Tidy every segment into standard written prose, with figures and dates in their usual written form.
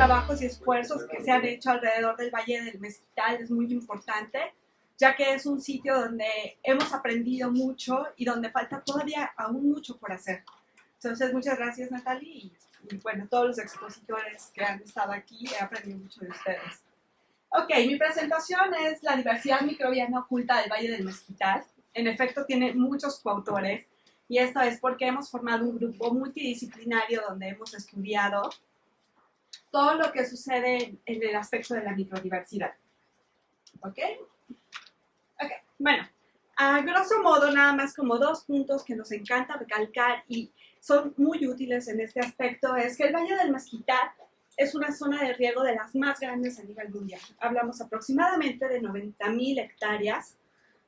trabajos y esfuerzos que se han hecho alrededor del Valle del Mezquital es muy importante, ya que es un sitio donde hemos aprendido mucho y donde falta todavía aún mucho por hacer. Entonces, muchas gracias, Natalie, y bueno, todos los expositores que han estado aquí, he aprendido mucho de ustedes. Ok, mi presentación es la diversidad microbiana oculta del Valle del Mezquital. En efecto, tiene muchos coautores, y esto es porque hemos formado un grupo multidisciplinario donde hemos estudiado todo lo que sucede en el aspecto de la microdiversidad. ¿Ok? Ok, bueno, a grosso modo, nada más como 2 puntos que nos encanta recalcar y son muy útiles en este aspecto, es que el Valle del Mezquital es una zona de riego de las más grandes a nivel mundial. Hablamos aproximadamente de 90,000 hectáreas,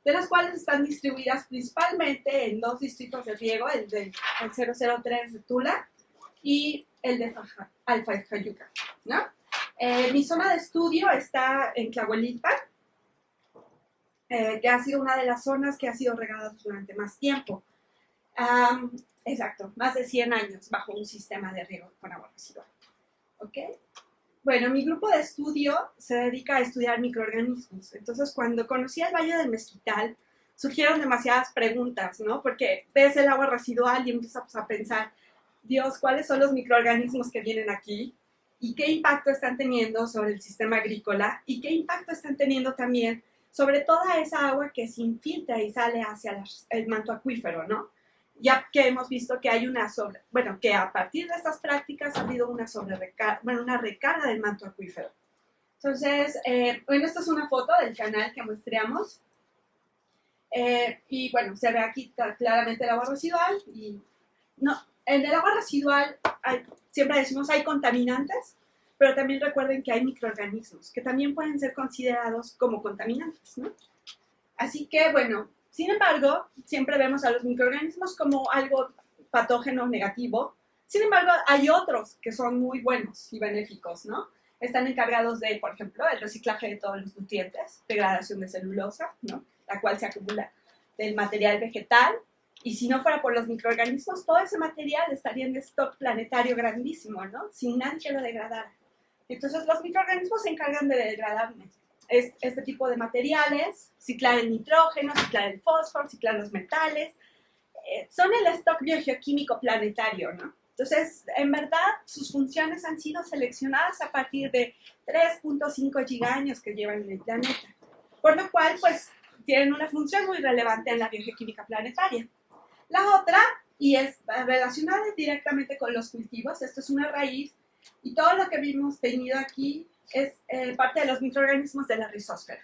de las cuales están distribuidas principalmente en 2 distritos de riego, el 003 de Tula y el de Alfa-Jayuca, ¿no? Mi zona de estudio está en Tlahuelipa, que ha sido una de las zonas que ha sido regada durante más tiempo. Exacto, más de 100 años bajo un sistema de riego con agua residual. ¿Ok? Bueno, mi grupo de estudio se dedica a estudiar microorganismos. Entonces, cuando conocí el Valle del Mezquital, surgieron demasiadas preguntas, ¿no? Porque ves el agua residual y empiezas a pensar, Dios, ¿cuáles son los microorganismos que vienen aquí? ¿Y qué impacto están teniendo sobre el sistema agrícola? ¿Y qué impacto están teniendo también sobre toda esa agua que se infiltra y sale hacia el manto acuífero, ¿no? Ya que hemos visto que hay que a partir de estas prácticas ha habido una recarga del manto acuífero. Entonces, bueno, esta es una foto del canal que muestreamos. Y bueno, se ve aquí claramente el agua residual. Y no, en el agua residual siempre decimos hay contaminantes, pero también recuerden que hay microorganismos que también pueden ser considerados como contaminantes, ¿no? Así que, bueno, sin embargo, siempre vemos a los microorganismos como algo patógeno negativo. Sin embargo, hay otros que son muy buenos y benéficos, ¿no? Están encargados de, por ejemplo, el reciclaje de todos los nutrientes, degradación de celulosa, ¿no? La cual se acumula del material vegetal. Y si no fuera por los microorganismos, todo ese material estaría en stock planetario grandísimo, ¿no? Sin nadie que lo degradara. Entonces, los microorganismos se encargan de degradar este tipo de materiales, ciclar el nitrógeno, ciclar el fósforo, ciclar los metales. Son el stock biogeoquímico planetario, ¿no? Entonces, en verdad, sus funciones han sido seleccionadas a partir de 3.5 gigaños que llevan en el planeta. Por lo cual, pues, tienen una función muy relevante en la biogeoquímica planetaria. La otra, y es relacionada directamente con los cultivos, esto es una raíz, y todo lo que vimos tenido aquí es parte de los microorganismos de la rizósfera.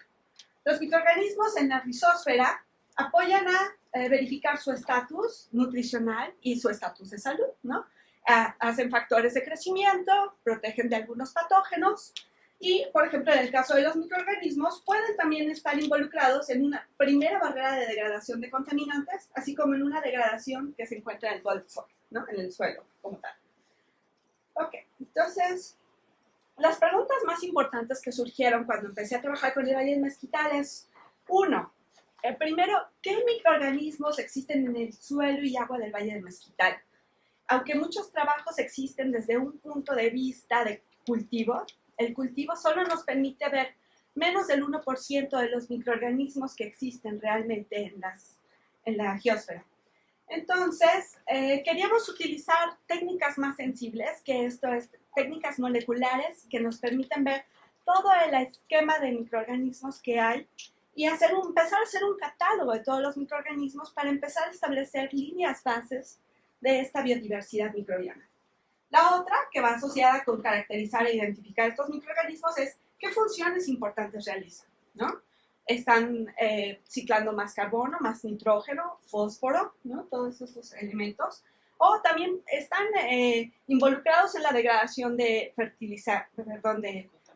Los microorganismos en la rizósfera apoyan a verificar su estatus nutricional y su estatus de salud, ¿no? Hacen factores de crecimiento, protegen de algunos patógenos y, por ejemplo, en el caso de los microorganismos, pueden también estar involucrados en una primera barrera de degradación de contaminantes, así como en una degradación que se encuentra en el bol, ¿no? En el suelo como tal. Ok, entonces, las preguntas más importantes que surgieron cuando empecé a trabajar con el Valle del Mezquital es, uno, primero, ¿qué microorganismos existen en el suelo y agua del Valle del Mezquital? Aunque muchos trabajos existen desde un punto de vista de cultivo, el cultivo solo nos permite ver menos del 1% de los microorganismos que existen realmente en la geósfera. Entonces, queríamos utilizar técnicas más sensibles, que esto es técnicas moleculares que nos permiten ver todo el esquema de microorganismos que hay y empezar a hacer un catálogo de todos los microorganismos para empezar a establecer líneas bases de esta biodiversidad microbiana. La otra, que va asociada con caracterizar e identificar estos microorganismos, es qué funciones importantes realizan, ¿no? Están ciclando más carbono, más nitrógeno, fósforo, ¿no? Todos esos elementos. O también están involucrados en la degradación de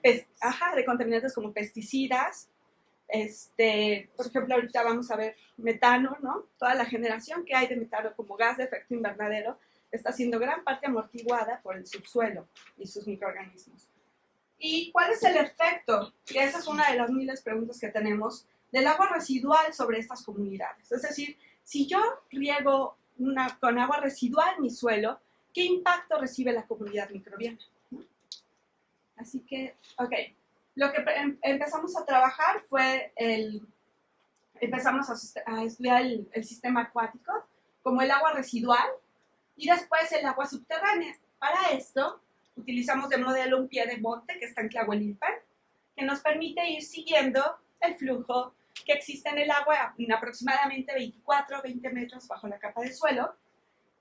de contaminantes como pesticidas. Por ejemplo, ahorita vamos a ver metano, ¿no? Toda la generación que hay de metano como gas de efecto invernadero está siendo gran parte amortiguada por el subsuelo y sus microorganismos. ¿Y cuál es el efecto? Y esa es una de las miles de preguntas que tenemos del agua residual sobre estas comunidades. Es decir, si yo riego con agua residual mi suelo, ¿qué impacto recibe la comunidad microbiana? Así que, ok, lo que empezamos a trabajar fue empezamos a estudiar el sistema acuático, como el agua residual y después el agua subterránea. Para esto, utilizamos de modelo un pie de monte que está en Tlahuelilpan, que nos permite ir siguiendo el flujo que existe en el agua en aproximadamente 24 o 20 metros bajo la capa de suelo.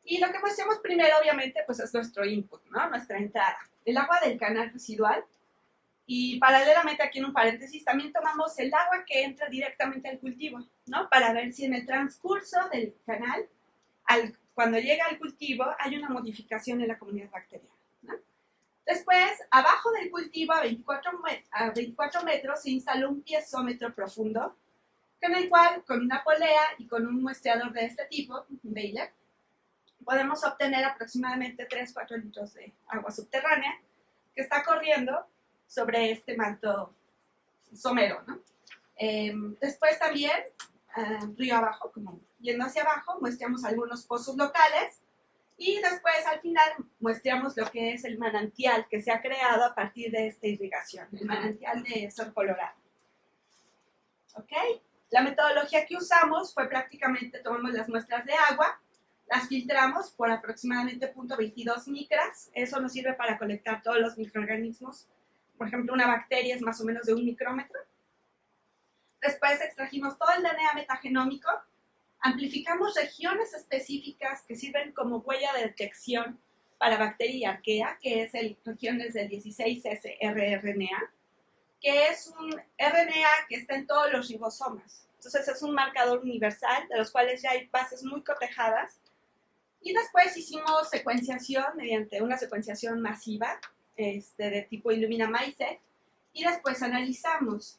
Y lo que muestramos primero, obviamente, pues es nuestro input, ¿no? Nuestra entrada. El agua del canal residual. Y paralelamente, aquí en un paréntesis, también tomamos el agua que entra directamente al cultivo, ¿no? Para ver si en el transcurso del canal, cuando llega al cultivo, hay una modificación en la comunidad bacteriana, ¿no? Después, abajo del cultivo, a 24 metros, se instaló un piezómetro profundo, con el cual, con una polea y con un muestreador de este tipo, un Baylor, podemos obtener aproximadamente 3-4 litros de agua subterránea que está corriendo sobre este manto somero, ¿no? Después también, río abajo, como yendo hacia abajo, muestreamos algunos pozos locales y después al final muestreamos lo que es el manantial que se ha creado a partir de esta irrigación, el manantial de Sor Colorado. ¿Ok? La metodología que usamos fue prácticamente tomamos las muestras de agua, las filtramos por aproximadamente 0.22 micras, eso nos sirve para colectar todos los microorganismos. Por ejemplo, una bacteria es más o menos de 1 micrómetro. Después extrajimos todo el DNA metagenómico, amplificamos regiones específicas que sirven como huella de detección para bacteria y arquea, que es regiones del 16S rRNA, que es un RNA que está en todos los ribosomas. Entonces es un marcador universal, de los cuales ya hay bases muy cotejadas. Y después hicimos secuenciación mediante una secuenciación masiva, de tipo Illumina MySet, y después analizamos.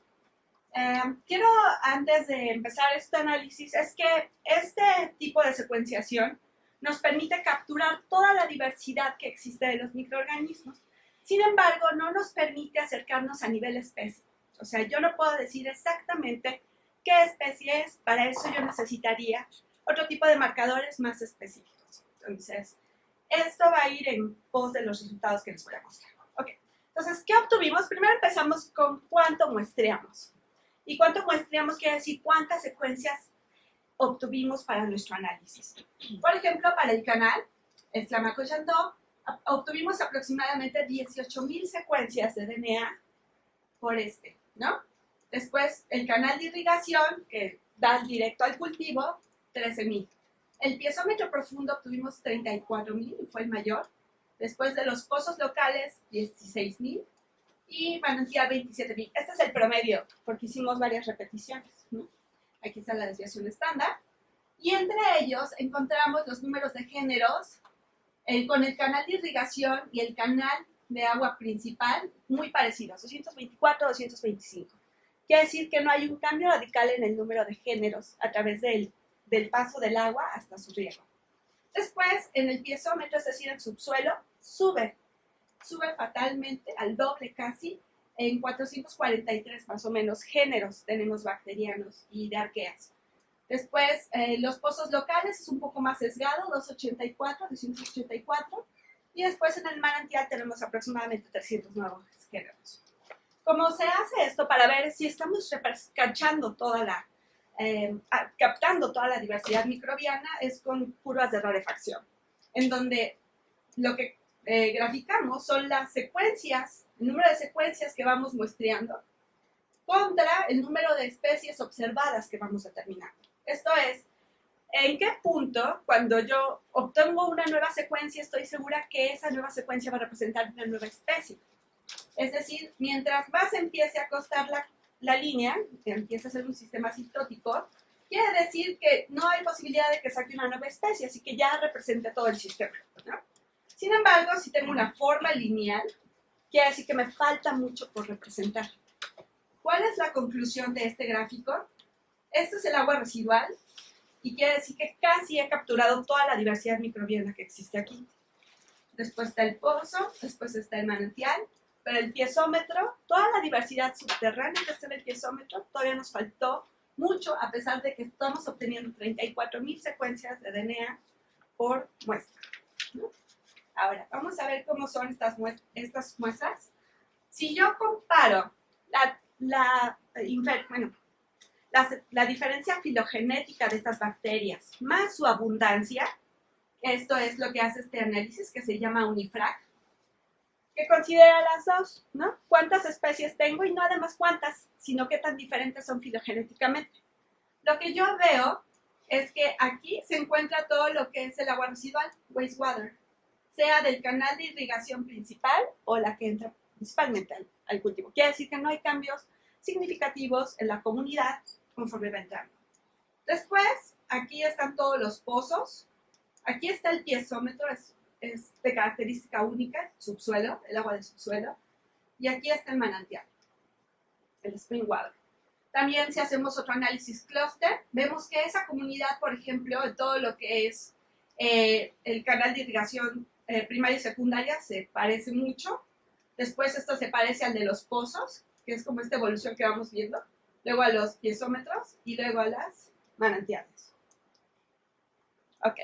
Quiero, antes de empezar este análisis, es que este tipo de secuenciación nos permite capturar toda la diversidad que existe de los microorganismos. Sin embargo, no nos permite acercarnos a nivel especie. O sea, yo no puedo decir exactamente qué especie es, para eso yo necesitaría otro tipo de marcadores más específicos. Entonces, esto va a ir en pos de los resultados que les voy a mostrar. Ok, entonces, ¿qué obtuvimos? Primero empezamos con cuánto muestreamos. Y cuánto muestreamos quiere decir cuántas secuencias obtuvimos para nuestro análisis. Por ejemplo, para el canal, el Tlamaco-Yandó, obtuvimos aproximadamente 18,000 secuencias de DNA por ¿no? Después, el canal de irrigación, que da directo al cultivo, 13,000. El piezómetro profundo obtuvimos 34,000 y fue el mayor. Después de los pozos locales, 16,000 y manantial 27,000. Este es el promedio, porque hicimos varias repeticiones, ¿no? Aquí está la desviación estándar. Y entre ellos encontramos los números de géneros con el canal de irrigación y el canal de agua principal muy parecidos, 224, 225. Quiere decir que no hay un cambio radical en el número de géneros a través del paso del agua hasta su riego. Después, en el piezómetro, es decir, el subsuelo, sube fatalmente al doble casi, en 443 más o menos géneros tenemos bacterianos y de arqueas. Después, los pozos locales es un poco más sesgado, 284, y después en el manantial tenemos aproximadamente 300 nuevos géneros. ¿Cómo se hace esto? Para ver si estamos captando toda la diversidad microbiana, es con curvas de rarefacción, en donde lo que graficamos son las secuencias, el número de secuencias que vamos muestreando contra el número de especies observadas que vamos determinando. Esto es, ¿en qué punto, cuando yo obtengo una nueva secuencia, estoy segura que esa nueva secuencia va a representar una nueva especie? Es decir, mientras más empiece a acostar la línea, que empieza a ser un sistema asintótico, quiere decir que no hay posibilidad de que saque una nueva especie, así que ya representa todo el sistema, ¿no? Sin embargo, si tengo una forma lineal, quiere decir que me falta mucho por representar. ¿Cuál es la conclusión de este gráfico? Esto es el agua residual y quiere decir que casi he capturado toda la diversidad microbiana que existe aquí. Después está el pozo, después está el manantial, pero el piezómetro, toda la diversidad subterránea que está en el piezómetro, todavía nos faltó mucho, a pesar de que estamos obteniendo 34,000 secuencias de DNA por muestra, ¿no? Ahora, vamos a ver cómo son estas muestras. Si yo comparo la diferencia filogenética de estas bacterias más su abundancia, esto es lo que hace este análisis que se llama UniFrag, que considera las dos, ¿no? ¿Cuántas especies tengo? Y no además cuántas, sino qué tan diferentes son filogenéticamente. Lo que yo veo es que aquí se encuentra todo lo que es el agua residual, wastewater, sea del canal de irrigación principal o la que entra principalmente al cultivo. Quiere decir que no hay cambios significativos en la comunidad conforme va entrando. Después, aquí están todos los pozos. Aquí está el piezómetro, es de característica única, subsuelo, el agua del subsuelo. Y aquí está el manantial, el spring water. También si hacemos otro análisis clúster, vemos que esa comunidad, por ejemplo, de todo lo que es el canal de irrigación primaria y secundaria, se parece mucho. Después esto se parece al de los pozos, que es como esta evolución que vamos viendo. Luego a los piezómetros y luego a las manantiales. Ok,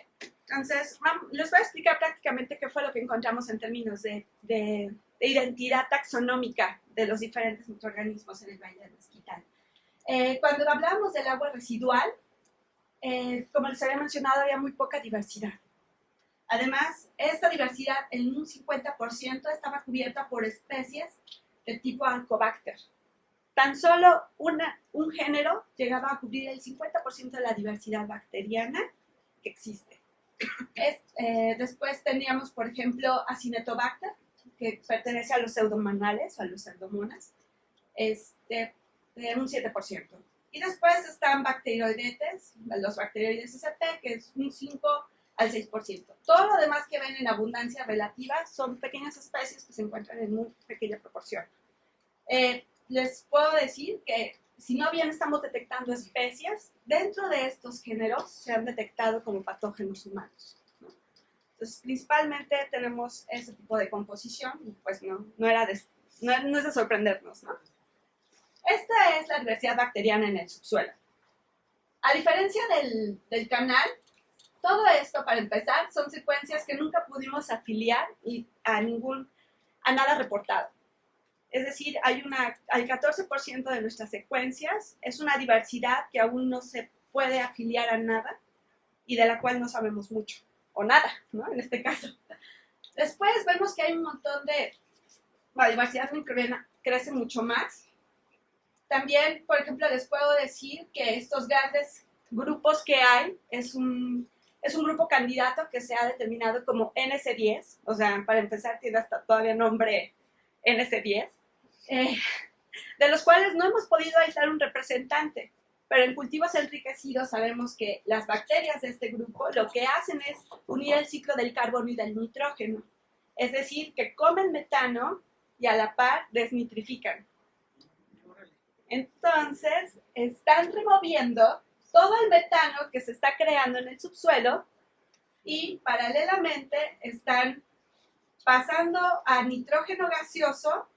entonces les voy a explicar prácticamente qué fue lo que encontramos en términos de identidad taxonómica de los diferentes microorganismos en el Valle del Mezquital. Cuando hablábamos del agua residual, como les había mencionado, había muy poca diversidad. Además, esta diversidad en un 50% estaba cubierta por especies de tipo Arcobacter. Tan solo un género llegaba a cubrir el 50% de la diversidad bacteriana que existe. Después teníamos, por ejemplo, Acinetobacter, que pertenece a los pseudomonales o a los pseudomonas, de un 7%. Y después están bacteroidetes, los bacteroides ST, que es un 5 al 6%. Todo lo demás que ven en abundancia relativa son pequeñas especies que se encuentran en muy pequeña proporción. Les puedo decir que si no bien estamos detectando especies, dentro de estos géneros se han detectado como patógenos humanos, ¿no? Entonces, principalmente tenemos ese tipo de composición y pues no es de sorprendernos, ¿no? Esta es la diversidad bacteriana en el subsuelo. A diferencia del canal, todo esto, para empezar, son secuencias que nunca pudimos afiliar a nada reportado. Es decir, hay 14% de nuestras secuencias, es una diversidad que aún no se puede afiliar a nada y de la cual no sabemos mucho, o nada, ¿no? En este caso. Después vemos que hay un montón la diversidad microbiana crece mucho más. También, por ejemplo, les puedo decir que estos grandes grupos que hay es un grupo candidato que se ha determinado como NC10, o sea, para empezar tiene hasta todavía nombre NC10, de los cuales no hemos podido aislar un representante, pero en cultivos enriquecidos sabemos que las bacterias de este grupo lo que hacen es unir el ciclo del carbono y del nitrógeno, es decir, que comen metano y a la par desnitrifican. Entonces, están removiendo todo el metano que se está creando en el subsuelo y paralelamente están pasando a nitrógeno gaseoso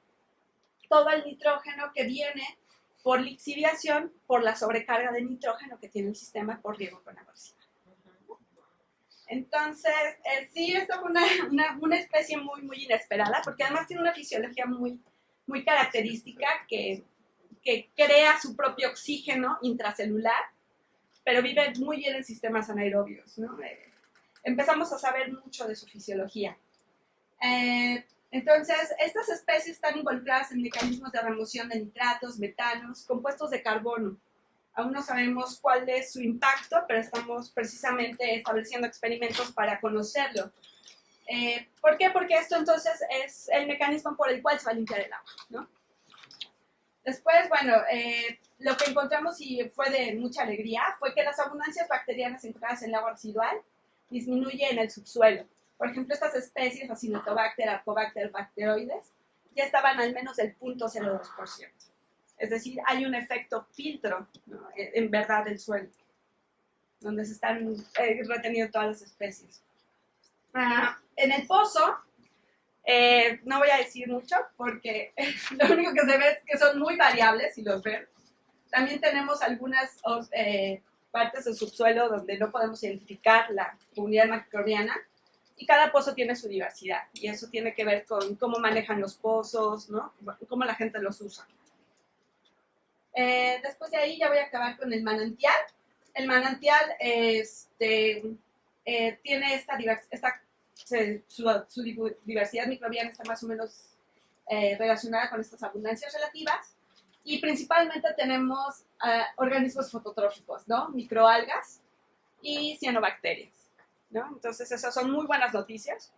todo el nitrógeno que viene por lixiviación, por la sobrecarga de nitrógeno que tiene el sistema por riego con agua residual. Entonces, sí, esta fue una especie muy, muy inesperada, porque además tiene una fisiología muy, muy característica que crea su propio oxígeno intracelular, pero vive muy bien en sistemas anaerobios, ¿no? Empezamos a saber mucho de su fisiología. Entonces, estas especies están involucradas en mecanismos de remoción de nitratos, metanos, compuestos de carbono. Aún no sabemos cuál es su impacto, pero estamos precisamente estableciendo experimentos para conocerlo. ¿Por qué? Porque esto entonces es el mecanismo por el cual se va a limpiar el agua, ¿no? Después, bueno, lo que encontramos y fue de mucha alegría fue que las abundancias bacterianas encontradas en el agua residual disminuyen en el subsuelo. Por ejemplo, estas especies, Acinetobacter, Arcobacter, bacteroides, ya estaban al menos del 0.02%. Es decir, hay un efecto filtro, ¿no? En verdad del suelo, donde se están reteniendo todas las especies. En el pozo, no voy a decir mucho, porque lo único que se ve es que son muy variables, si los ven. También tenemos algunas partes del subsuelo donde no podemos identificar la comunidad microbiana. Y cada pozo tiene su diversidad, y eso tiene que ver con cómo manejan los pozos, ¿no? Cómo la gente los usa. Después de ahí ya voy a acabar con el manantial. El manantial tiene su diversidad microbiana está más o menos relacionada con estas abundancias relativas, y principalmente tenemos organismos fototróficos, ¿no? Microalgas y cianobacterias, ¿no? Entonces esas son muy buenas noticias.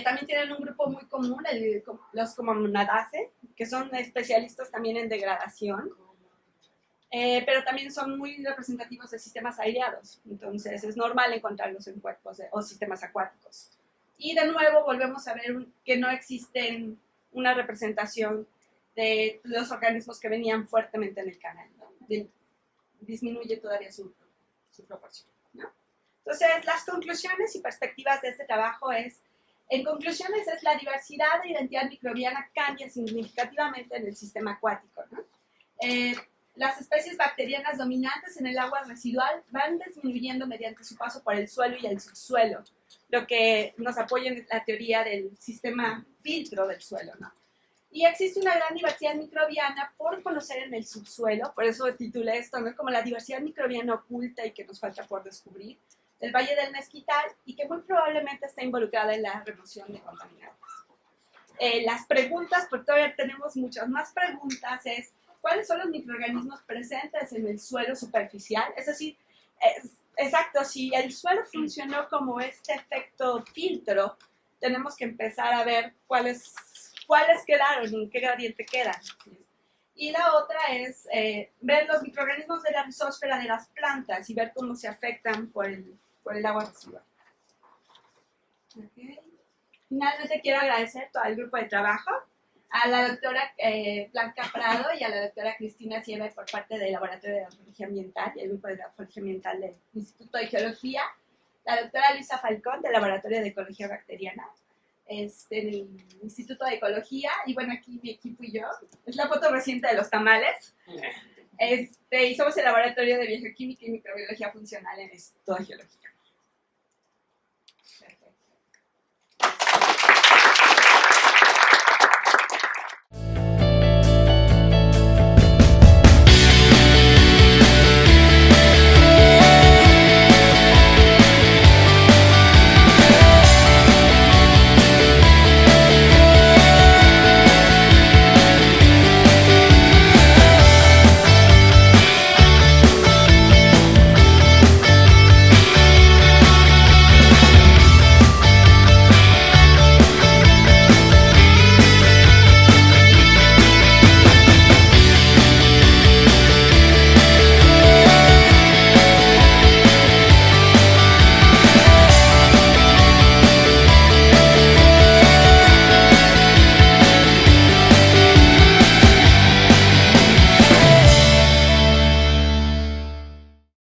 También tienen un grupo muy común, los Comonadaceae, que son especialistas también en degradación, pero también son muy representativos de sistemas aireados, entonces es normal encontrarlos en cuerpos o sistemas acuáticos. Y de nuevo volvemos a ver que no existe una representación de los organismos que venían fuertemente en el canal, ¿no? Disminuye todavía su proporción, ¿no? Entonces, las conclusiones y perspectivas de este trabajo en conclusiones, la diversidad de identidad microbiana cambia significativamente en el sistema acuático, ¿no? Las especies bacterianas dominantes en el agua residual van disminuyendo mediante su paso por el suelo y el subsuelo, lo que nos apoya en la teoría del sistema filtro del suelo, ¿no? Y existe una gran diversidad microbiana por conocer en el subsuelo, por eso titulé esto, ¿no? Como la diversidad microbiana oculta y que nos falta por descubrir, del Valle del Mezquital, y que muy probablemente está involucrada en la remoción de contaminantes. Las preguntas, porque todavía tenemos muchas más preguntas, es ¿cuáles son los microorganismos presentes en el suelo superficial? Es decir, exacto, si el suelo funcionó como este efecto filtro, tenemos que empezar a ver cuáles quedaron y en qué gradiente quedan. Y la otra es ver los microorganismos de la rizósfera de las plantas y ver cómo se afectan por el agua residual. Okay. Finalmente quiero agradecer todo el grupo de trabajo, a la doctora Blanca Prado y a la doctora Cristina Sieve por parte del Laboratorio de Ecología Ambiental y el grupo de Ecología Ambiental del Instituto de Geología, la doctora Luisa Falcón del Laboratorio de Ecología Bacteriana, del Instituto de Ecología, y bueno, aquí mi equipo y yo, es la foto reciente de los tamales, y somos el Laboratorio de Bioquímica y Microbiología Funcional en el Instituto de Geología.